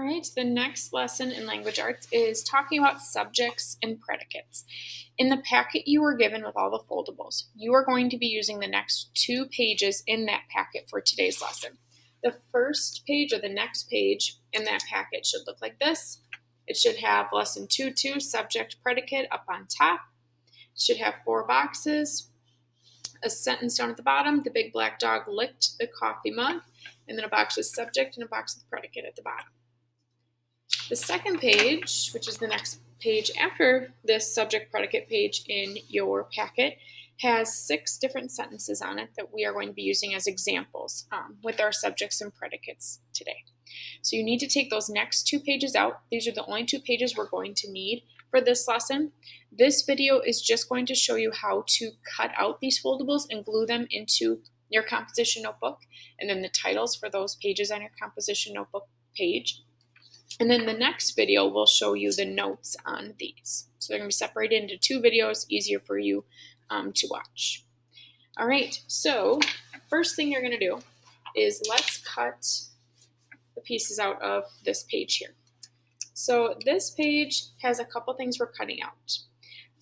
right, the next lesson in language arts is talking about subjects and predicates. In the packet you were given with all the foldables, you are going to be using the next 2 pages in that packet for today's lesson. The first page or the next page in that packet should look like this. It should have lesson 2.2 subject predicate up on top. It should have 4 boxes, a sentence down at the bottom, the big black dog licked the coffee mug, and then a box with subject and a box with predicate at the bottom. The second page, which is the next page after this subject predicate page in your packet, has 6 different sentences on it that we are going to be using as examples with our subjects and predicates today. So you need to take those next 2 pages out. These are the only 2 pages we're going to need for this lesson. This video is just going to show you how to cut out these foldables and glue them into your composition notebook, and then the titles for those pages on your composition notebook page. And then the next video will show you the notes on these. So they're going to be separated into 2 videos, easier for you to watch. All right, so first thing you're going to do is let's cut the pieces out of this page here. So this page has a couple things we're cutting out.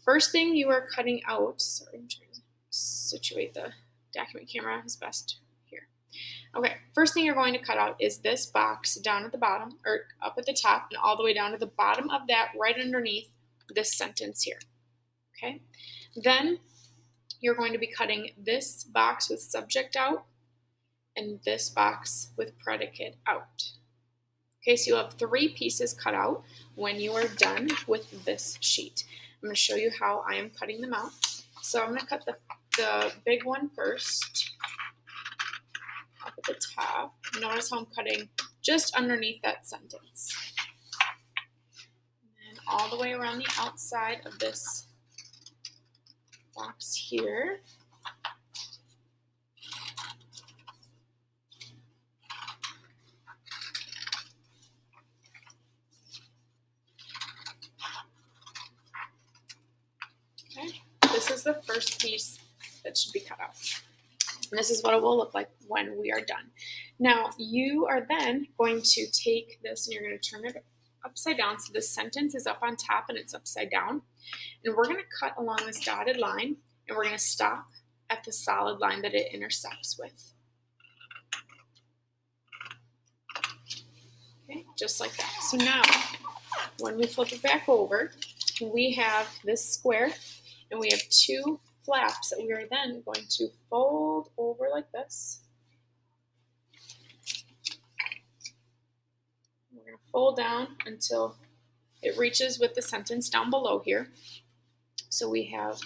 First thing you are cutting out, sorry, I'm trying to situate the document camera as best here. Okay, first thing you're going to cut out is this box down at the bottom, or up at the top, and all the way down to the bottom of that, right underneath this sentence here. Okay, then you're going to be cutting this box with subject out and this box with predicate out. Okay, so you'll have 3 pieces cut out when you are done with this sheet. I'm going to show you how I am cutting them out. So I'm going to cut the big one first, up at the top. Notice how I'm cutting just underneath that sentence. And then all the way around the outside of this box here. Okay, this is the first piece that should be cut out. And this is what it will look like when we are done. Now, you are then going to take this and you're going to turn it upside down. So this sentence is up on top and it's upside down. And we're going to cut along this dotted line and we're going to stop at the solid line that it intersects with. Okay, just like that. So now, when we flip it back over, we have this square and we have 2 flaps that we are then going to fold over like this. We're going to fold down until it reaches with the sentence down below here. So we have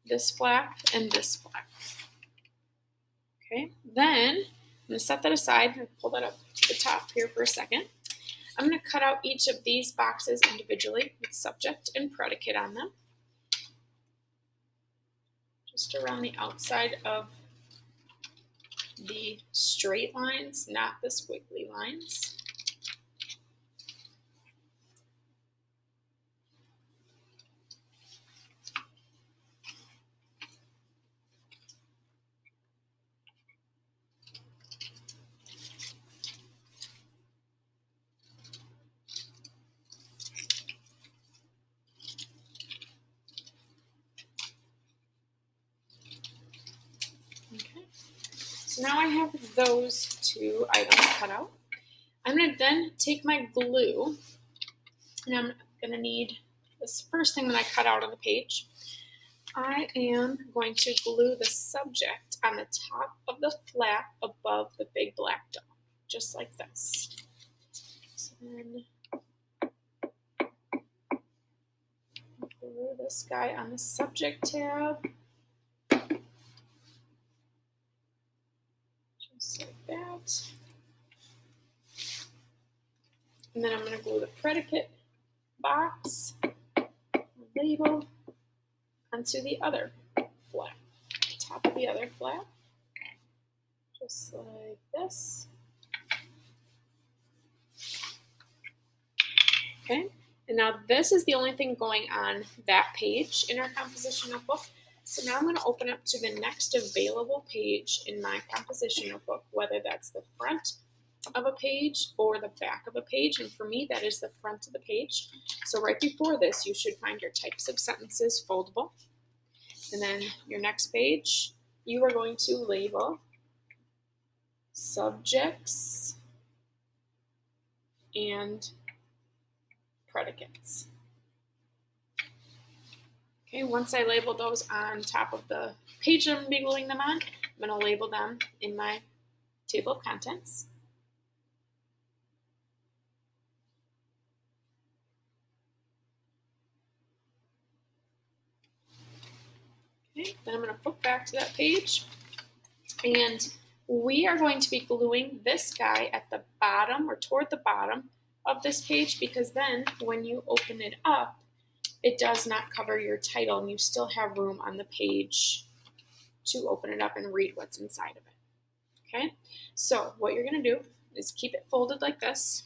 this flap and this flap. Okay, then I'm going to set that aside and pull that up to the top here for a second. I'm going to cut out each of these boxes individually with subject and predicate on them. Just around the outside of the straight lines, not the squiggly lines. So now I have those 2 items cut out. I'm going to then take my glue, and I'm going to need this first thing that I cut out on the page. I am going to glue the subject on the top of the flap above the big black dog, just like this. So then glue this guy on the subject tab. Just like that. And then I'm going to glue the predicate box, label, onto the other flap, top of the other flap, just like this. Okay, and now this is the only thing going on that page in our composition notebook. So now I'm going to open up to the next available page in my composition notebook, whether that's the front of a page or the back of a page, and for me that is the front of the page. So right before this you should find your types of sentences foldable, and then your next page you are going to label subjects and predicates. Okay, once I label those on top of the page I'm going to be gluing them on, I'm going to label them in my table of contents. Okay, then I'm going to flip back to that page, and we are going to be gluing this guy at the bottom or toward the bottom of this page, because then when you open it up, it does not cover your title and you still have room on the page to open it up and read what's inside of it. Okay, so what you're going to do is keep it folded like this.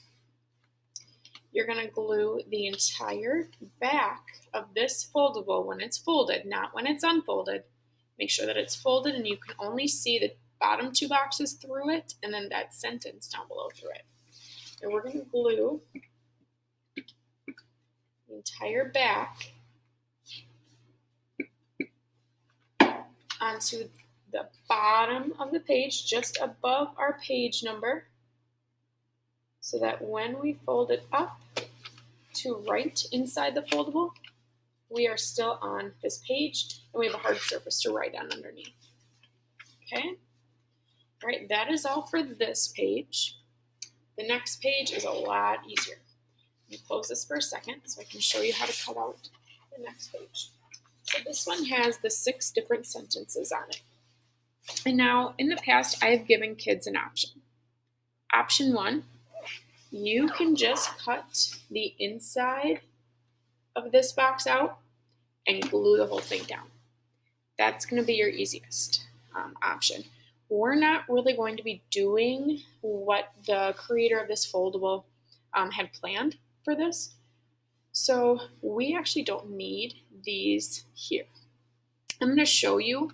You're going to glue the entire back of this foldable when it's folded, not when it's unfolded. Make sure that it's folded and you can only see the bottom two boxes through it, and then that sentence down below through it. And we're going to glue the entire back onto the bottom of the page, just above our page number, so that when we fold it up to right inside the foldable, we are still on this page and we have a hard surface to write on underneath. Okay, all right, that is all for this page. The next page is a lot easier. Let me close this for a second so I can show you how to cut out the next page. So this one has the 6 different sentences on it. And now, in the past, I've given kids an option. Option 1, you can just cut the inside of this box out and glue the whole thing down. That's going to be your easiest option. We're not really going to be doing what the creator of this foldable had planned for this. So we actually don't need these here. I'm going to show you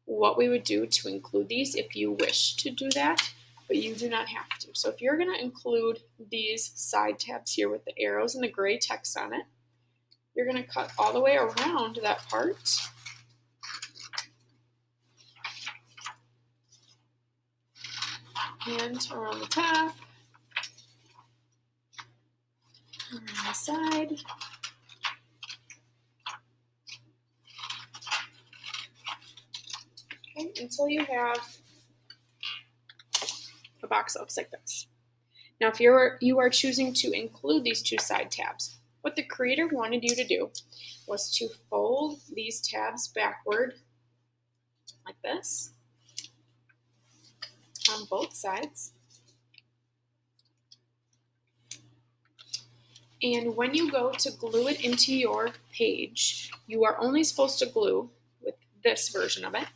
what we would do to include these if you wish to do that, but you do not have to. So if you're going to include these side tabs here with the arrows and the gray text on it, you're going to cut all the way around that part. And around the top, around the side. Okay, until you have a box that looks like this. Now, if you are choosing to include these 2 side tabs, what the creator wanted you to do was to fold these tabs backward like this on both sides. And when you go to glue it into your page, you are only supposed to glue, with this version of it,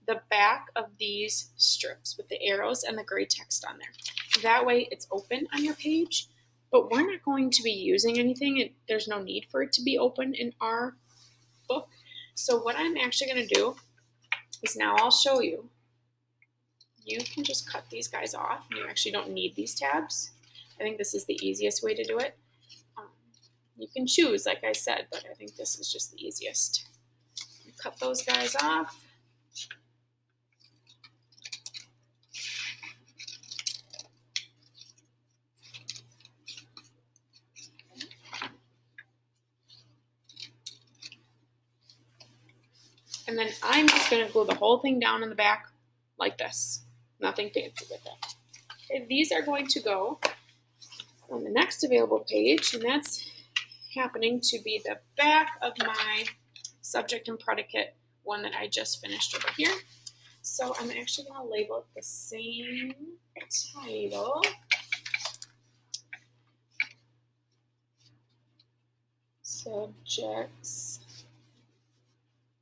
the back of these strips with the arrows and the gray text on there. That way it's open on your page, but we're not going to be using anything. There's no need for it to be open in our book. So what I'm actually going to do is, now I'll show you. You can just cut these guys off. You actually don't need these tabs. I think this is the easiest way to do it. You can choose, like I said, but I think this is just the easiest. You cut those guys off. And then I'm just going to glue the whole thing down in the back like this. Nothing fancy with it. Okay, these are going to go on the next available page, and that's happening to be the back of my subject and predicate one that I just finished over here. So I'm actually going to label it the same title. Subjects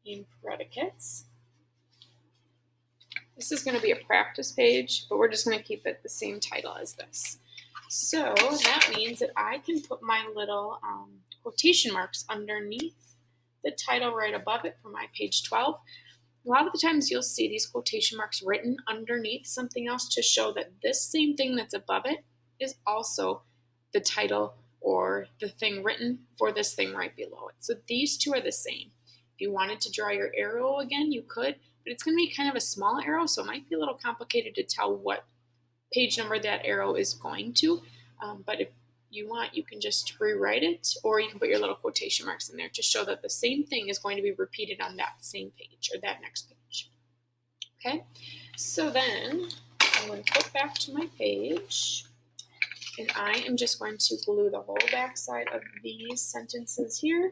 and predicates. This is going to be a practice page, but we're just going to keep it the same title as this. So that means that I can put my little quotation marks underneath the title right above it for my page 12. A lot of the times you'll see these quotation marks written underneath something else to show that this same thing that's above it is also the title or the thing written for this thing right below it. So these two are the same. If you wanted to draw your arrow again, you could, but it's going to be kind of a small arrow, so it might be a little complicated to tell what page number that arrow is going to. But if you want, you can just rewrite it, or you can put your little quotation marks in there to show that the same thing is going to be repeated on that same page or that next page. Okay, so then I'm going to flip back to my page, and I am just going to glue the whole back side of these sentences here.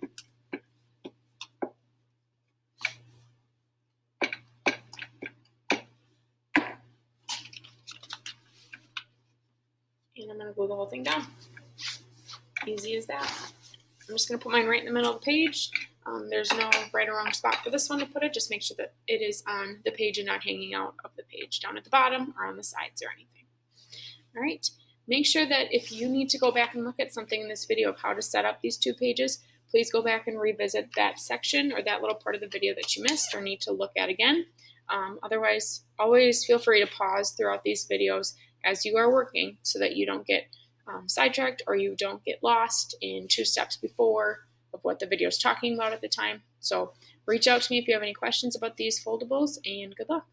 And I'm going to glue the whole thing down. Easy as that. I'm just going to put mine right in the middle of the page. There's no right or wrong spot for this one to put it. Just make sure that it is on the page and not hanging out of the page down at the bottom or on the sides or anything. All right. Make sure that if you need to go back and look at something in this video of how to set up these two pages, please go back and revisit that section or that little part of the video that you missed or need to look at again. Otherwise, always feel free to pause throughout these videos as you are working so that you don't get sidetracked or you don't get lost in 2 steps before of what the video is talking about at the time. So reach out to me if you have any questions about these foldables, and good luck.